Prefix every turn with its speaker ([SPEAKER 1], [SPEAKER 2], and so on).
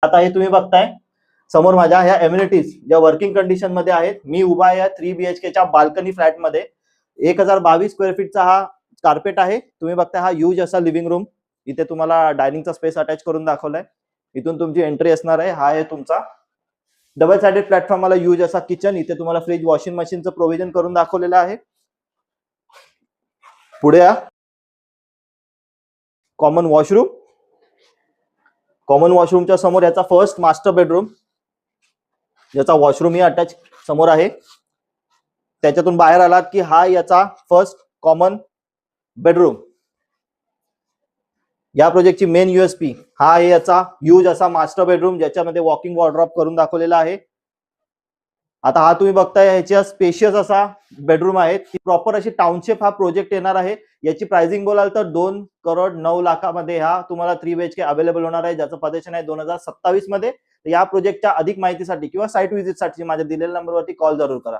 [SPEAKER 1] आता हे तुम्ही बघताय समोर माझ्या ह्या एम्युनिटीज ज्या वर्किंग कंडिशन मध्ये आहेत. मी उभा आहे या 3 BHK च्या बाल्कनी फ्लॅट मध्ये. 1022 स्क्वेअर फीटचा हा कार्पेट आहे. तुम्ही बघताय हा ह्यूज असा लिव्हिंग रूम. इथे तुम्हाला डायनिंगचा स्पेस अटॅच करून दाखवलाय. इथून तुमची एंट्री असणार आहे. हा आहे तुमचा डबल साइडेड प्लॅटफॉर्म वाला ह्यूज असा किचन. इथे तुम्हाला फ्रीज वॉशिंग मशीनचं प्रोव्हिजन करून दाखवलेलं आहे. पुढे या कॉमन वॉशरूम. कॉमन वॉशरूमच्या समोर याचा फर्स्ट मास्टर बेडरूम, याचा वॉशरूम ही अटॅच समोर आहे. त्याच्यातून बाहेर आलात की हा याचा फर्स्ट कॉमन बेडरूम. या प्रोजेक्टची मेन USP हा आहे याचा ह्यूज असा मास्टर बेडरूम ज्याच्यामध्ये वॉकिंग वॉर्डरोब करून दाखवलेला आहे. आता हा तुम्ही बघताय ह्याच्या स्पेशियस असा बेडरूम आहे. प्रॉपर अशी टाउनशिप हा प्रोजेक्ट येणार आहे. याची प्राइसिंग बोलाल तर 2,09,00,000 हा तुम्हाला 3 BHK अवेलेबल होणार आहे, ज्याचं पजेशन आहे 2027 मध्ये. या प्रोजेक्टच्या अधिक माहितीसाठी किंवा साईट व्हिजिटसाठी माझ्या दिलेल्या नंबरवरती कॉल जरूर करा.